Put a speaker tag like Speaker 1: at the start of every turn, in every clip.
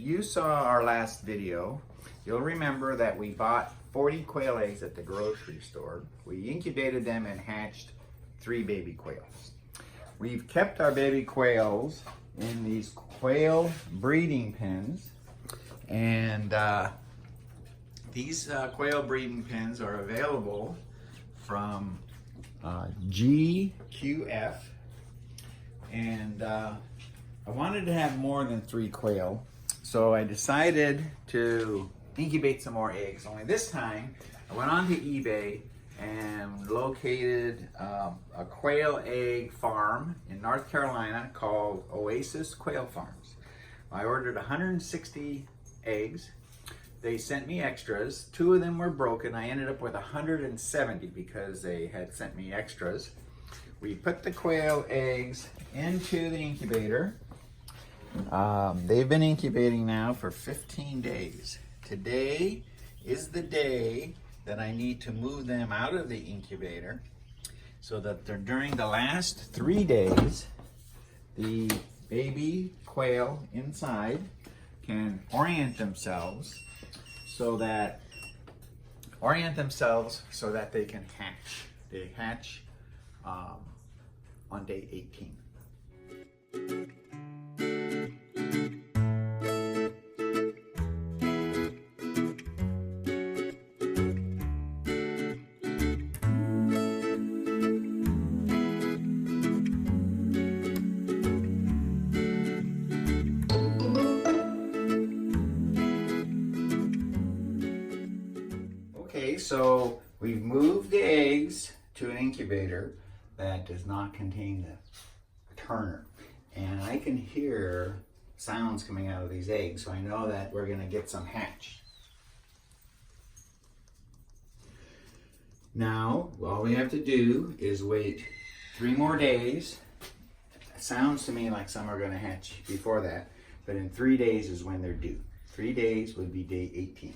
Speaker 1: you saw our last video, you'll remember that we bought 40 quail eggs at the grocery store. We incubated them and hatched 3 baby quails. We've kept our baby quails in these quail breeding pens, and these quail breeding pens are available from GQF, and I wanted to have more than 3 quail, so I decided to incubate some more eggs. Only this time I went onto eBay and located a quail egg farm in North Carolina called Oasis Quail Farms. I ordered 160 eggs. They sent me extras. 2 of them were broken. I ended up with 170 because they had sent me extras. We put the quail eggs into the incubator. They've been incubating now for 15 days. Today is the day that I need to move them out of the incubator so that during the last 3 days, the baby quail inside can orient themselves so that they can hatch. They hatch on day 18. Okay, so we've moved the eggs to an incubator that does not contain the turner. And I can hear sounds coming out of these eggs, so I know that we're gonna get some hatch. Now, all we have to do is wait 3 more days. It sounds to me like some are gonna hatch before that, but in 3 days is when they're due. 3 days would be day 18.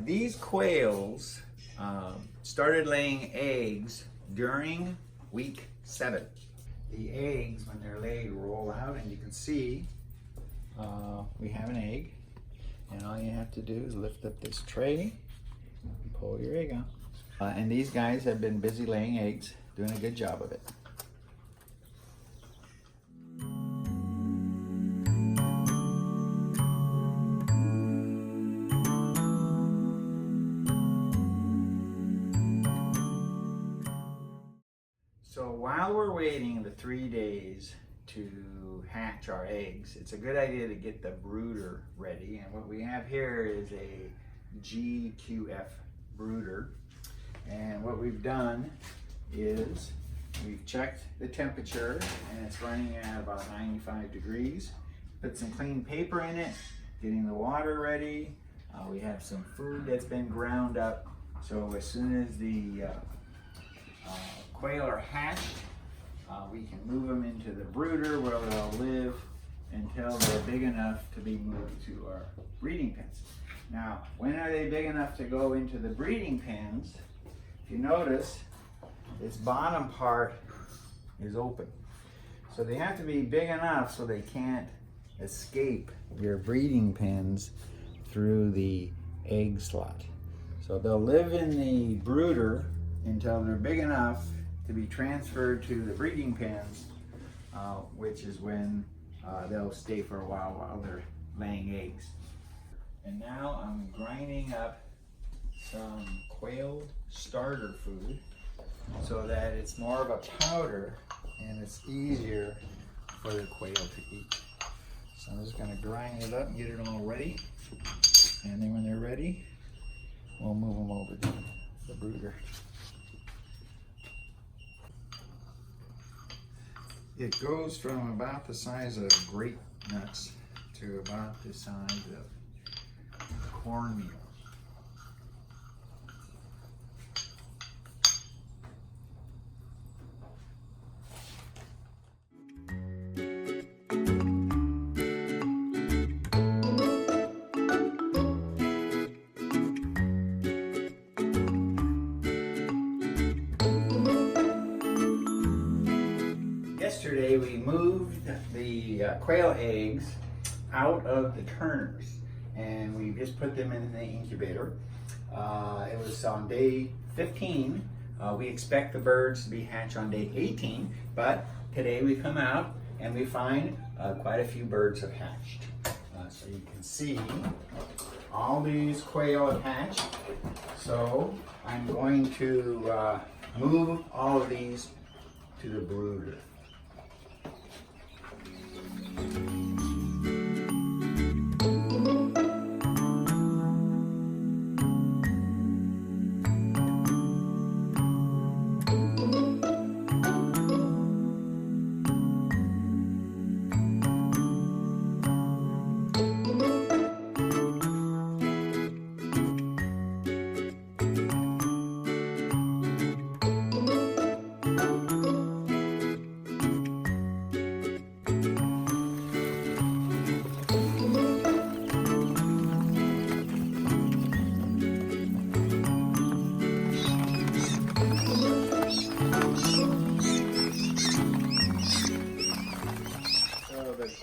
Speaker 1: These quails started laying eggs during week 7. The eggs, when they're laid, roll out, and you can see we have an egg. And all you have to do is lift up this tray and pull your egg out. And these guys have been busy laying eggs, doing a good job of it. So while we're waiting the 3 days to hatch our eggs, it's a good idea to get the brooder ready. And what we have here is a GQF brooder. And what we've done is we've checked the temperature, and it's running at about 95 degrees. Put some clean paper in it, getting the water ready. We have some food that's been ground up. So as soon as the quail are hatched, we can move them into the brooder where they'll live until they're big enough to be moved to our breeding pens. Now, when are they big enough to go into the breeding pens? If you notice, this bottom part is open. So they have to be big enough so they can't escape your breeding pens through the egg slot. So they'll live in the brooder until they're big enough to be transferred to the breeding pens, which is when they'll stay for a while they're laying eggs. And now I'm grinding up some quail starter food so that it's more of a powder and it's easier for the quail to eat. So I'm just going to grind it up and get it all ready, and then when they're ready, we'll move them over to the brooder. It goes from about the size of grape nuts to about the size of cornmeal. yesterday we moved the quail eggs out of the turners and we just put them in the incubator. It was on day 15. We expect the birds to be hatched on day 18, but today we come out and we find quite a few birds have hatched. So you can see all these quail have hatched. So I'm going to move all of these to the brooder.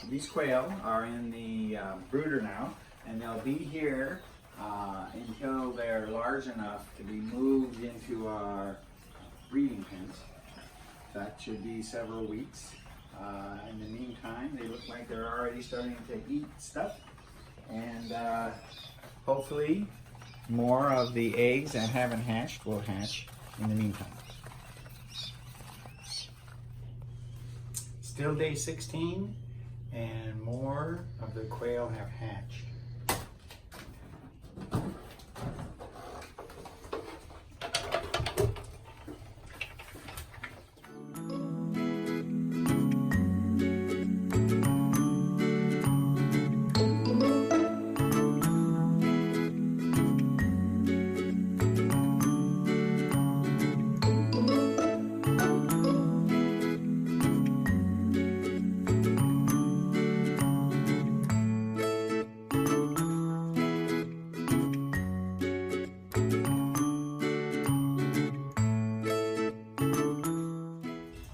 Speaker 1: These quail are in the brooder now, and they'll be here until they're large enough to be moved into our breeding pens. That should be several weeks. In the meantime, they look like they're already starting to eat stuff, and hopefully more of the eggs that haven't hatched will hatch in the meantime. Still day 16. And more of the quail have hatched.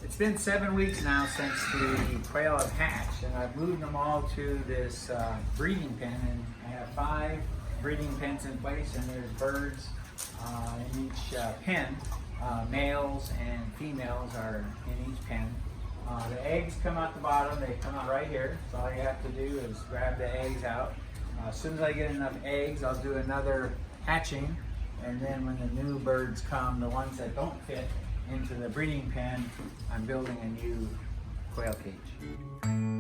Speaker 1: It's been 7 weeks now since the quail have hatched, and I've moved them all to this breeding pen, and I have 5 breeding pens in place, and there's birds in each pen. Males and females are in each pen. The eggs come out the bottom, they come out right here, so all you have to do is grab the eggs out. As soon as I get enough eggs, I'll do another hatching, and then when the new birds come, the ones that don't fit into the breeding pen, I'm building a new quail cage.